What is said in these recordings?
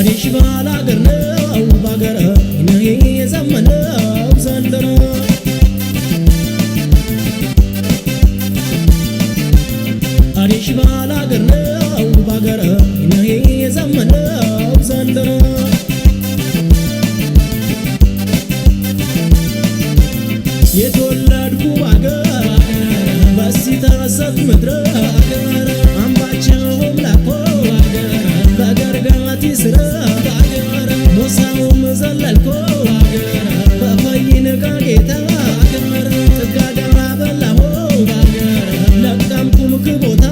አዲሽ ባላገር ነው ባገር ነው የዘመነው ዘንድሮ አዲሽ ባላገር ነው ባገር ነው የዘመነው ዘንድሮ የተወለድኩ ባገር በዚህ ተረሰት ምድር አገር አምባቸው ምላኮ አገር በገርጋቲ ስራ አገር ሞሳውም ዘለልኮ አገር በፈይን ጋጌታ አገር ጥጋገራ በላሆ አገር ለቀምኩም ክቦታ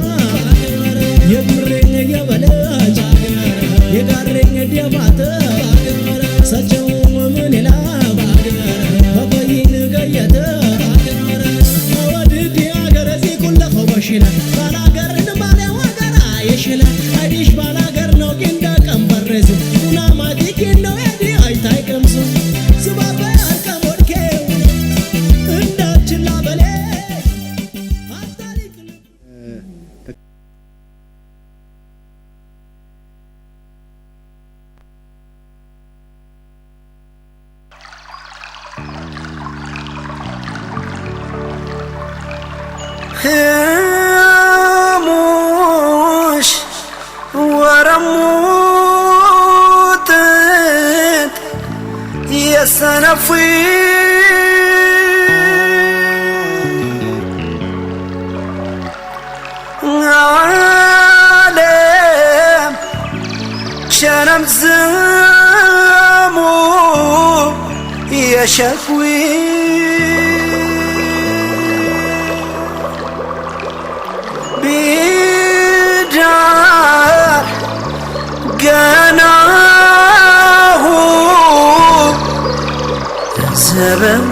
አገር የምሬኝ የበለች አገር የጋሬኝ ዲያባተ አገር ሰቸውም ምን ይላ አገር በፈይን ገየተ አገር ወድድ አገር እዚህ ኩለ ኸበሽለ ባላገር ንባለ ወገራ የሽለ አዲሽ ባላገር ነው ግን ቀንበረዝ ኡና ማቲክ ነው ያዲ አይታይ ቀምሱ ስባበ አልቀሞድኬ እንዳችላ በለ አታሪክ ሙሽ ወረሙት የሰነፉ ዓለም ሸነም ዝሙ የሸክዊ ቢዳር ገናሁ ዘበዊ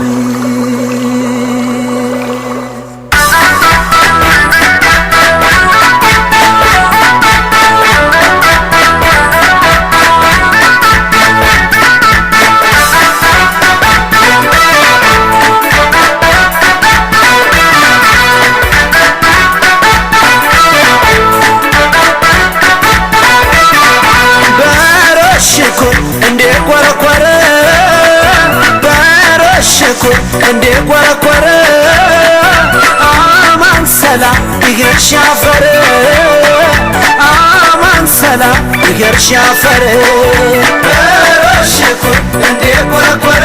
እንዴ ቆረቆረ አማን ሰላም ይገርሻፈር አማን ሰላም ይገርሻፈር በረሽኩ እንዴ ቆረቆረ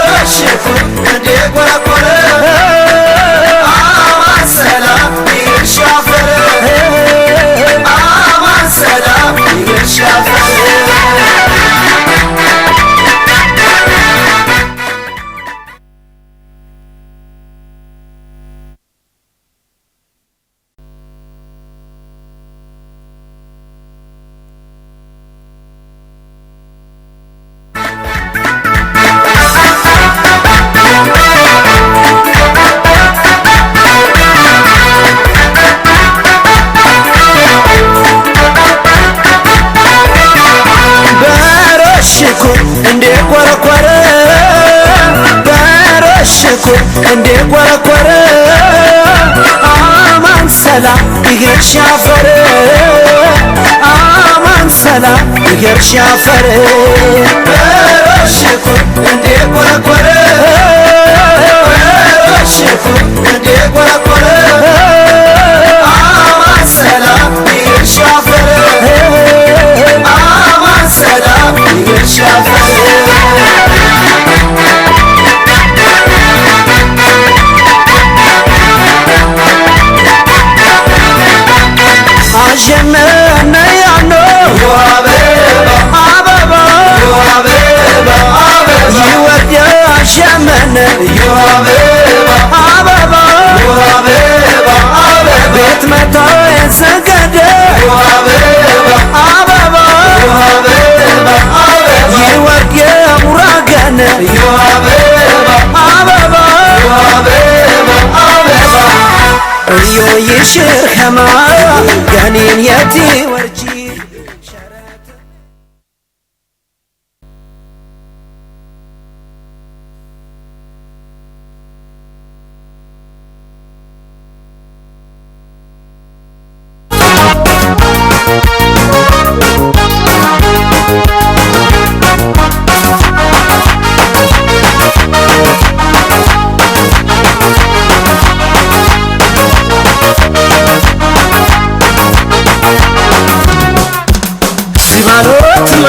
በረሽኩ እንዴ ቆረቆረ አማን ሰላም ይገርሻፈር አማን ሰላም ይገርሻፈር እንዴ ቆረቆረ በረሽኩ እንዴ ቆረቆረ አማን ሰላም ይገርሻፈር አማን ሰላም ይገርሻፈር በረሽኩ እንዴ ቆረቆረ በረሽኩ እንዴ ቆረቆረ አማን ሰላም ይገርሻፈር አማን ሰላም ይገርሻፈር አጀመነ ያኖ አበባ አበባ አበባ አበባ ይወርድ አጀመነ አበባ አበባ አበባ አበባ ቤት መታ የሰገደ አበባ አበባ አበባ አበባ ይወርድ ሙራገነ አበባ አበባ አበባ አበባ እዮ ይሽር ኸማ ገኒን የቲ ወርጂ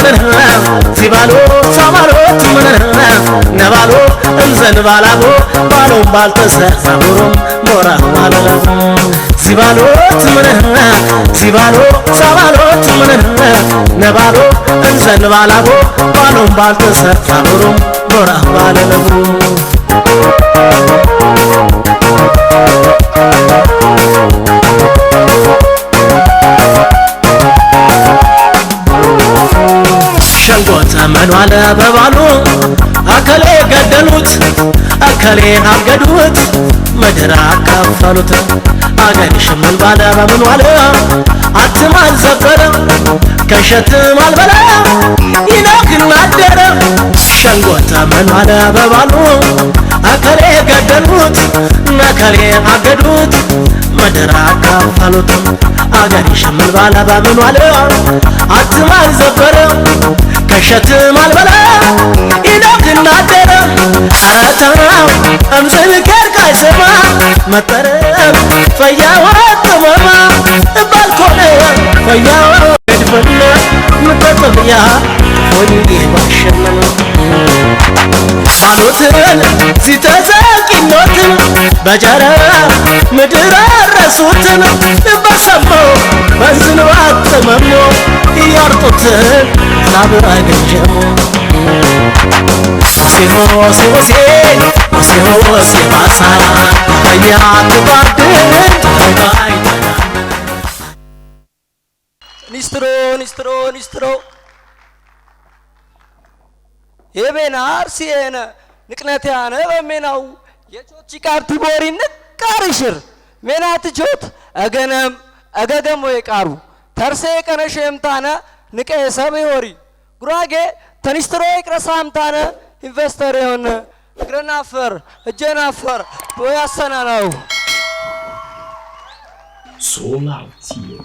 ምንነ ሲባሎ ሳባሎት ምንነ ነባሎ እንዘንባላቦ ባሎም ባልተሰፋሩም ሞራ ማለላም ሲባሎት ምንነ ሲባሎ ሳባሎት ምንነ ነባሎ እንዘንባላቦ ባሎም ባልተሰፋሩም ሞራ ማለላም ሸንጎተ መኗለ በባሉ አከሌ ገደሉት አከሌ አገዱት ምድር አካፈሉት አገር ሽምን ባለ በምን ዋለ አትማል ዘበረ ከሸትም አልበላ ይናክና አደረ ሸንጎተ መኗለ በባሉ አከሌ ገደሉት ነከሌ አገዱት ምድር አካፈሉት አገር ሽምን ባለ በምን ዋለ አትማል ዘበረ ከሸትም አልበላ ይናክና አደረ አረተራው አምዘል ከርካይ ሰማ መጠረም ፈያዋ ተመማ ባልኮነ ፈያዋ ድፈነ ምተጠብያ ሆኒ ባሸነነ ባሎትን ሲተዘቂኖትን በጀረ ምድር አረሱትን በሰማው በዝንባት ተመሞ ያርጡትን ላብራ ገጀሞ ሲሆሴ ባሳ በያት ባድን ኒስትሮ የቤናር ሲየነ ንቅነትያነ በሜናው የቾቺ ቃርቲ ቦሪ ንቃርሽር ሜናት ቾት አገገም ወይ ቃሩ ተርሴ ቀነሸምታነ ንቀ ሰብ ይወሪ ጉራጌ ተኒስትሮ ይቅረሳምታነ ኢንቨስተር የሆነ እግረናፈር እጀናፈር ወያሰናናው ሶላቲዮ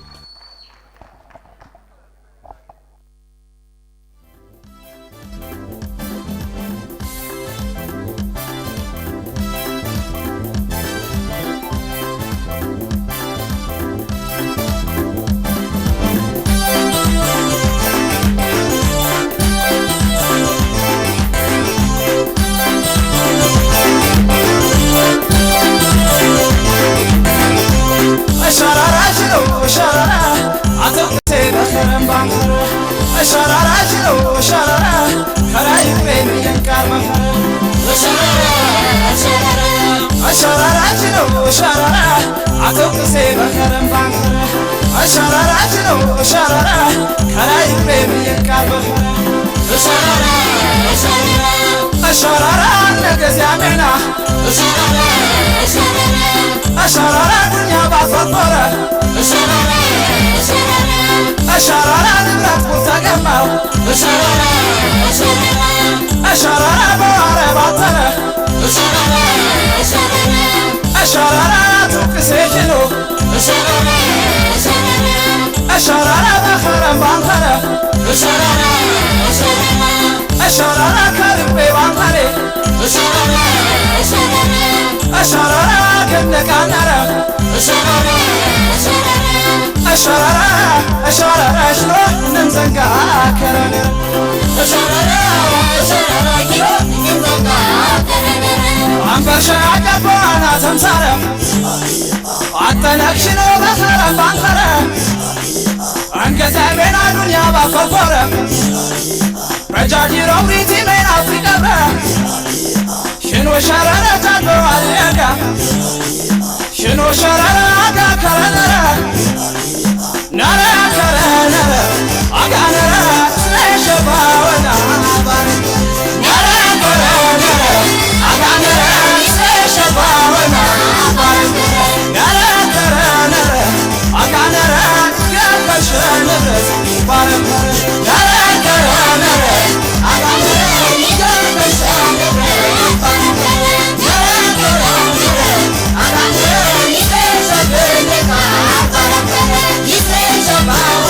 Bye.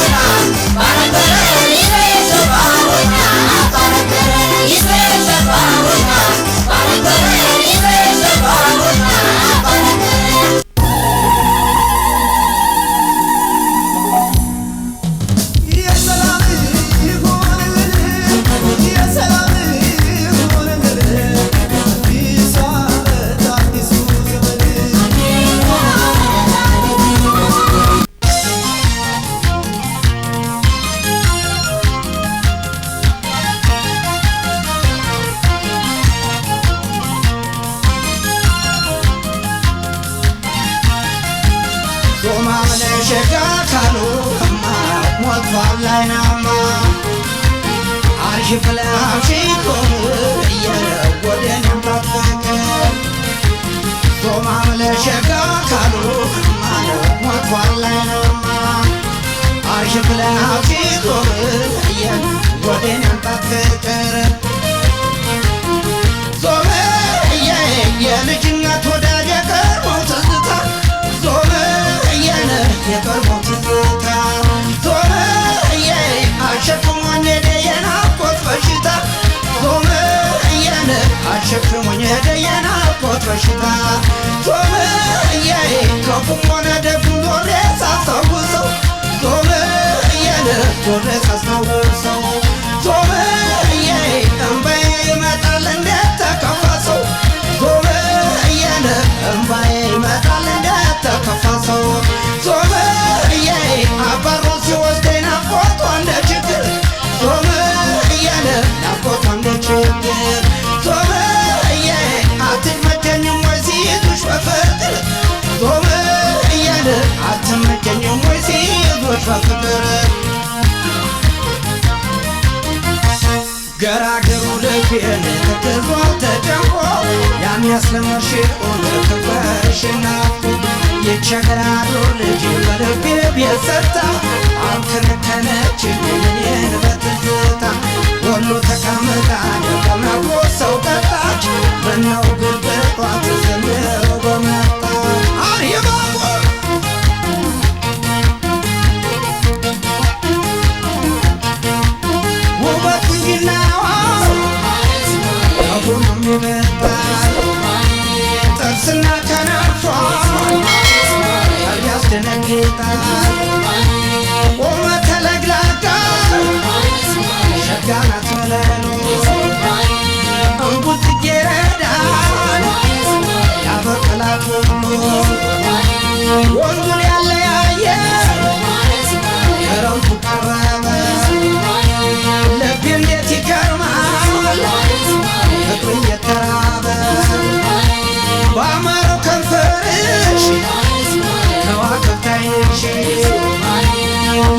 ሸጋ ካሉ ሞቷል አይናማ አሽፍላሽቶ እየወደን ባፈቀር ዞማ ለሸጋ ካሉ ሞቷል አይናማ አሽፍላሽቶ እየወደን ባፈቀር ዞማ የልጅነት ወዳጅ የቀርበው ትዝታ ዞማ የቀርበው ትዝታ ዞማ አሸክሞኝ ሄደ የናፍቆት በሽታ ዞማ አሸክሞኝ ሄደ የናፍቆት በሽታ ዞማ ክፉም ሆነ ደጉም ዞሬ ሳስታውሰው ዞማ ዞሬ ሳስታውሰው ዞማ እምባዬ ይመጣል እንዴት ተከፋ ሰው ዞማ እምባዬ ይመጣል እንዴት ተከፋ ሰው ዞማ አባሮ ሲወስደኝ ናፍቆቷ እንደ ችግር ዞማ ናፍቆቷ እንደ ችግር ዞማ አትመቸኝም ወይ ሲይዙሽ በፍቅር ዞማ አትመቸኝም ወይ ሲይዙሽ በፍቅር ገራገሩ ልቤን ተከዟል ተጨንቆ ያን ያስለመርሽውን ክብርሽን ናፍቆ የቸገራዶ ልጅ በልቤ ቤት ሰርታ አልከነከነችኝ እኔን በትዝታ ወሎ ተቀምጣ ደቀምናጎ ሰው ቀጣች ምነው ግልብጧ ተዘምሮ በመጣ አርየባቦ ውበት ቁንጅናዋ ከሁሉም ይበልጣል ጥርስና ከነርሷ ያስደነግጣል ቁመተ ለግላጋ ሸጋ ናት መለሎ እንቡጥ ጽጌረዳን ያበቅላል ሁሉ ወንዙን ያለያየ ክረምቱ ቀረበ ልቤ እንዴት ይገርማል ፍቅሩ እየተራበ በአማረው ከንፈርሽ ከዋክብት ዓይንሽ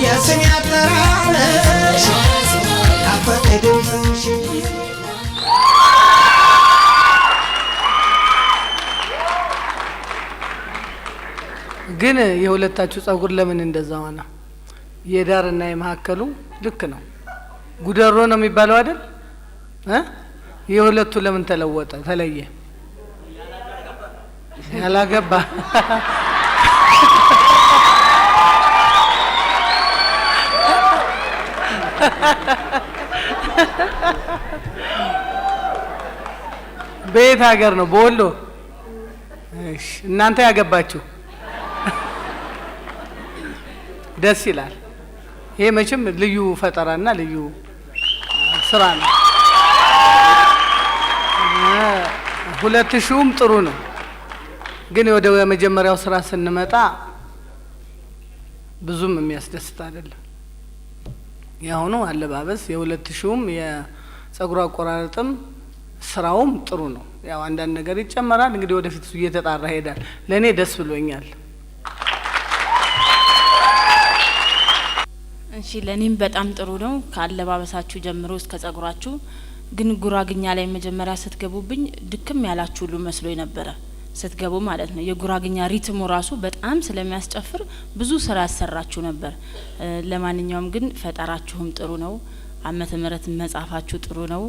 የስሜ አጠራርሽ ናፈቀኝ ድምፅሽ ግን የሁለታችሁ ጸጉር ለምን እንደዛ ሆነ? የዳርና የመሀከሉ ልክ ነው። ጉደሮ ነው የሚባለው አይደል? የሁለቱ ለምን ተለወጠ ተለየ? ያላገባ በየት ሀገር ነው? በወሎ። እሺ እናንተ ያገባችሁ ደስ ይላል። ይሄ መቼም ልዩ ፈጠራና ልዩ ስራ ነው። 2000ም ጥሩ ነው። ግን ወደ መጀመሪያው ስራ ስንመጣ ብዙም የሚያስደስት አይደለም። ያሁኑ አለባበስ የ2000ም የጸጉር አቆራረጥም ስራውም ጥሩ ነው። ያው አንዳንድ ነገር ይጨመራል። እንግዲህ ወደፊት እየተጣራ ሄዳል። ለኔ ደስ ብሎኛል። እሺ ለኔም በጣም ጥሩ ነው። ካለባበሳችሁ ጀምሮ እስከ ጸጉራችሁ። ግን ጉራግኛ ላይ መጀመሪያ ስትገቡብኝ ድክም ያላችሁ ሁሉ መስሎኝ ነበረ ስትገቡ ማለት ነው። የጉራግኛ ሪትሙ ራሱ በጣም ስለሚያስጨፍር ብዙ ስራ ያሰራችሁ ነበር። ለማንኛውም ግን ፈጠራችሁም ጥሩ ነው። ዓመተ ምህረት መጻፋችሁ ጥሩ ነው።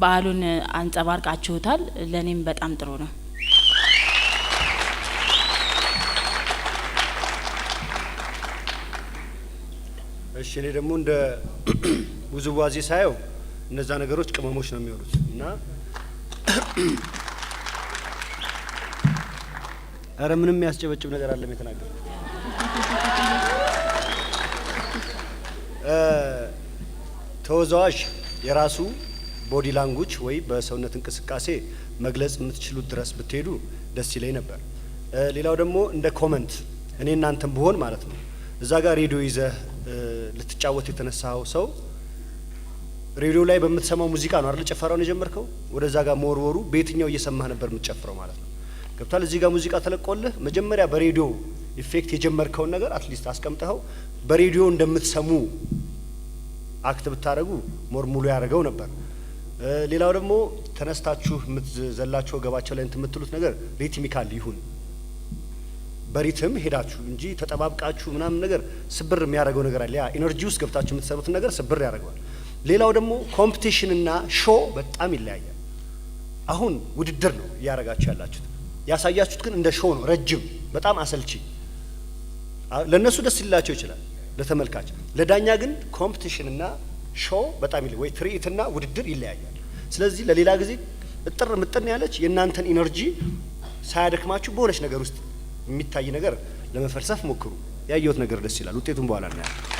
በዓሉን አንጸባርቃችሁታል። ለኔም በጣም ጥሩ ነው። እሺ እኔ ደግሞ እንደ ውዝዋዜ ሳየው እነዛ ነገሮች ቅመሞች ነው የሚሆኑት እና አረ ምንም የሚያስጨበጭብ ነገር አለ የተናገረው ተወዛዋዥ የራሱ ቦዲ ላንጉጅ ወይ በሰውነት እንቅስቃሴ መግለጽ የምትችሉት ድረስ ብትሄዱ ደስ ይለኝ ነበር። ሌላው ደግሞ እንደ ኮመንት እኔ እናንተም ብሆን ማለት ነው እዛ ጋር ሬዲዮ ይዘህ ልትጫወት የተነሳው ሰው ሬዲዮ ላይ በምትሰማው ሙዚቃ ነው አይደል ጨፈራውን የጀመርከው? ወደዛ ጋር መወርወሩ በየትኛው እየሰማህ ነበር የምትጨፍረው ማለት ነው። ገብቷል? እዚህ ጋር ሙዚቃ ተለቆልህ መጀመሪያ በሬዲዮ ኢፌክት የጀመርከውን ነገር አትሊስት አስቀምጠኸው በሬዲዮ እንደምትሰሙ አክት ብታረጉ ሞር ሙሉ ያደርገው ነበር። ሌላው ደግሞ ተነስታችሁ የምትዘላችሁ ወገባቸው ላይ የምትሉት ነገር ሪትሚካል ይሁን በሪትም ሄዳችሁ እንጂ ተጠባብቃችሁ ምናምን ነገር ስብር የሚያደርገው ነገር አለ። ያ ኢነርጂ ውስጥ ገብታችሁ የምትሰሩትን ነገር ስብር ያደርገዋል። ሌላው ደግሞ ኮምፒቲሽን እና ሾው በጣም ይለያያል። አሁን ውድድር ነው እያደረጋችሁ ያላችሁት፣ ያሳያችሁት ግን እንደ ሾው ነው፣ ረጅም በጣም አሰልቺ። ለነሱ ደስ ሊላቸው ይችላል ለተመልካች፣ ለዳኛ ግን ኮምፒቲሽን እና ሾው በጣም ወይ ትርኢትና ውድድር ይለያያል። ስለዚህ ለሌላ ጊዜ እጥር ምጥን ያለች የእናንተን ኢነርጂ ሳያደክማችሁ በሆነች ነገር ውስጥ የሚታይ ነገር ለመፈልሰፍ ሞክሩ። ያየሁት ነገር ደስ ይላል። ውጤቱን በኋላ እናያለን።